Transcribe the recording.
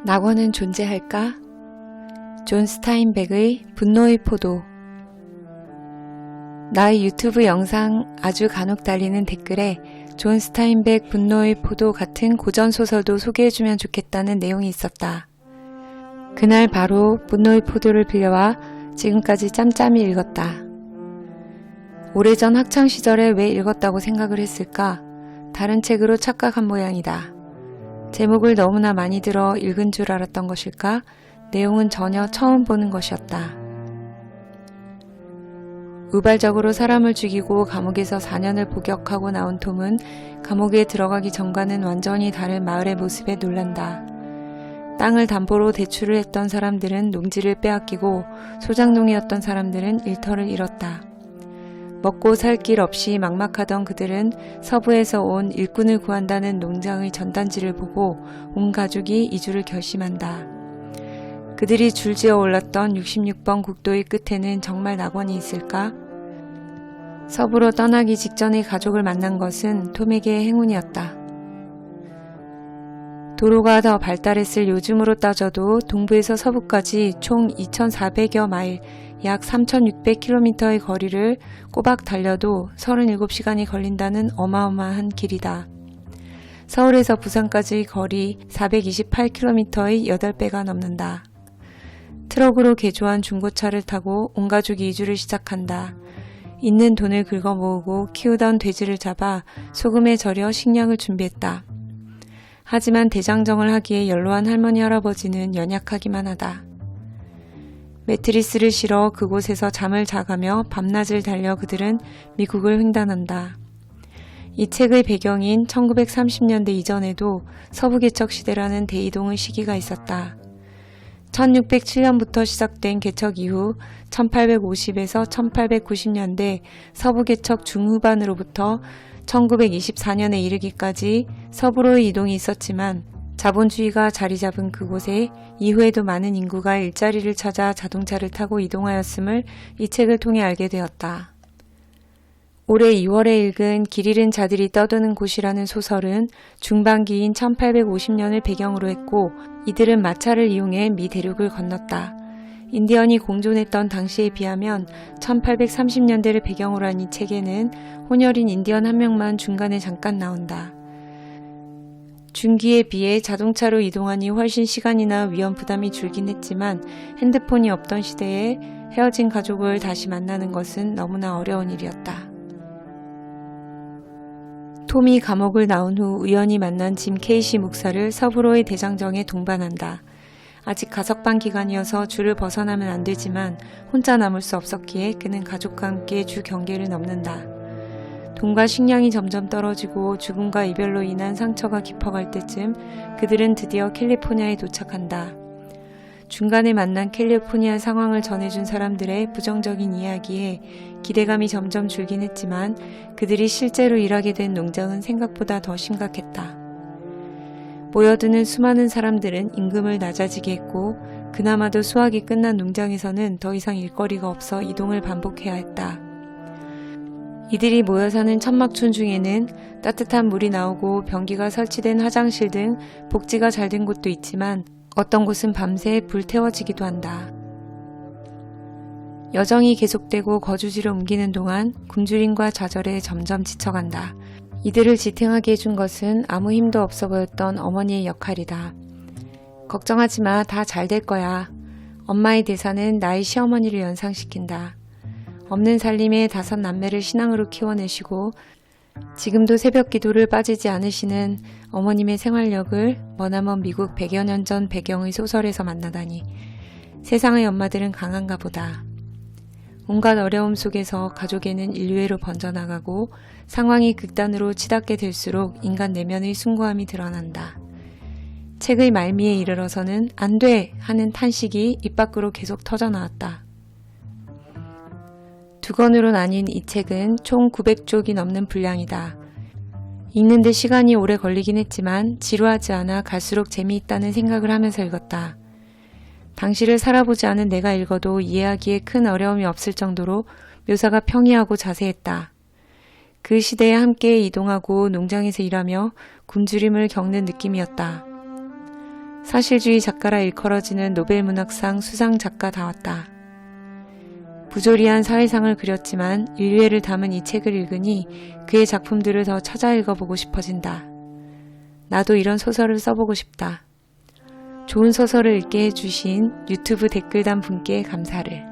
낙원은 존재할까? 존 스타인백의 분노의 포도. 나의 유튜브 영상 아주 간혹 달리는 댓글에 존 스타인백 분노의 포도 같은 고전소설도 소개해주면 좋겠다는 내용이 있었다. 그날 바로 분노의 포도를 빌려와 지금까지 짬짬이 읽었다. 오래전 학창시절에 왜 읽었다고 생각을 했을까? 다른 책으로 착각한 모양이다. 제목을 너무나 많이 들어 읽은 줄 알았던 것일까? 내용은 전혀 처음 보는 것이었다. 우발적으로 사람을 죽이고 감옥에서 4년을 복역하고 나온 톰은 감옥에 들어가기 전과는 완전히 다른 마을의 모습에 놀란다. 땅을 담보로 대출을 했던 사람들은 농지를 빼앗기고 소작농이었던 사람들은 일터를 잃었다. 먹고 살 길 없이 막막하던 그들은 서부에서 온 일꾼을 구한다는 농장의 전단지를 보고 온 가족이 이주를 결심한다. 그들이 줄지어 올랐던 66번 국도의 끝에는 정말 낙원이 있을까? 서부로 떠나기 직전에 가족을 만난 것은 톰에게 행운이었다. 도로가 더 발달했을 요즘으로 따져도 동부에서 서부까지 총 2,400여 마일, 약 3,600km의 거리를 꼬박 달려도 37시간이 걸린다는 어마어마한 길이다. 서울에서 부산까지의 거리 428km의 8배가 넘는다. 트럭으로 개조한 중고차를 타고 온 가족이 이주를 시작한다. 있는 돈을 긁어 모으고 키우던 돼지를 잡아 소금에 절여 식량을 준비했다. 하지만 대장정을 하기에 연로한 할머니 할아버지는 연약하기만 하다. 매트리스를 실어 그곳에서 잠을 자가며 밤낮을 달려 그들은 미국을 횡단한다. 이 책의 배경인 1930년대 이전에도 서부개척 시대라는 대이동의 시기가 있었다. 1607년부터 시작된 개척 이후 1850에서 1890년대 서부개척 중후반으로부터 1924년에 이르기까지 서부로의 이동이 있었지만 자본주의가 자리 잡은 그곳에 이후에도 많은 인구가 일자리를 찾아 자동차를 타고 이동하였음을 이 책을 통해 알게 되었다. 올해 2월에 읽은 길 잃은 자들이 떠드는 곳이라는 소설은 중반기인 1850년을 배경으로 했고 이들은 마차를 이용해 미 대륙을 건넜다. 인디언이 공존했던 당시에 비하면 1830년대를 배경으로 한 이 책에는 혼혈인 인디언 한 명만 중간에 잠깐 나온다. 중기에 비해 자동차로 이동하니 훨씬 시간이나 위험 부담이 줄긴 했지만 핸드폰이 없던 시대에 헤어진 가족을 다시 만나는 것은 너무나 어려운 일이었다. 톰이 감옥을 나온 후 우연히 만난 짐 케이시 목사를 서부로의 대장정에 동반한다. 아직 가석방 기간이어서 주를 벗어나면 안 되지만 혼자 남을 수 없었기에 그는 가족과 함께 주 경계를 넘는다. 돈과 식량이 점점 떨어지고 죽음과 이별로 인한 상처가 깊어갈 때쯤 그들은 드디어 캘리포니아에 도착한다. 중간에 만난 캘리포니아 상황을 전해준 사람들의 부정적인 이야기에 기대감이 점점 줄긴 했지만 그들이 실제로 일하게 된 농장은 생각보다 더 심각했다. 모여드는 수많은 사람들은 임금을 낮아지게 했고 그나마도 수확이 끝난 농장에서는 더 이상 일거리가 없어 이동을 반복해야 했다. 이들이 모여 사는 천막촌 중에는 따뜻한 물이 나오고 변기가 설치된 화장실 등 복지가 잘 된 곳도 있지만 어떤 곳은 밤새 불태워지기도 한다. 여정이 계속되고 거주지로 옮기는 동안 굶주림과 좌절에 점점 지쳐간다. 이들을 지탱하게 해준 것은 아무 힘도 없어 보였던 어머니의 역할이다. 걱정하지 마, 다 잘 될 거야. 엄마의 대사는 나의 시어머니를 연상시킨다. 없는 살림에 5 남매를 신앙으로 키워내시고 지금도 새벽 기도를 빠지지 않으시는 어머님의 생활력을 머나먼 미국 100여 년 전 배경의 소설에서 만나다니 세상의 엄마들은 강한가 보다. 온갖 어려움 속에서 가족에는 인류애로 번져나가고 상황이 극단으로 치닫게 될수록 인간 내면의 숭고함이 드러난다. 책의 말미에 이르러서는 안 돼! 하는 탄식이 입 밖으로 계속 터져나왔다. 2권으로 나뉜 이 책은 총 900쪽이 넘는 분량이다. 읽는데 시간이 오래 걸리긴 했지만 지루하지 않아 갈수록 재미있다는 생각을 하면서 읽었다. 당시를 살아보지 않은 내가 읽어도 이해하기에 큰 어려움이 없을 정도로 묘사가 평이하고 자세했다. 그 시대에 함께 이동하고 농장에서 일하며 굶주림을 겪는 느낌이었다. 사실주의 작가라 일컬어지는 노벨문학상 수상 작가다웠다. 부조리한 사회상을 그렸지만 인류애를 담은 이 책을 읽으니 그의 작품들을 더 찾아 읽어보고 싶어진다. 나도 이런 소설을 써보고 싶다. 좋은 소설을 읽게 해주신 유튜브 댓글단 분께 감사를.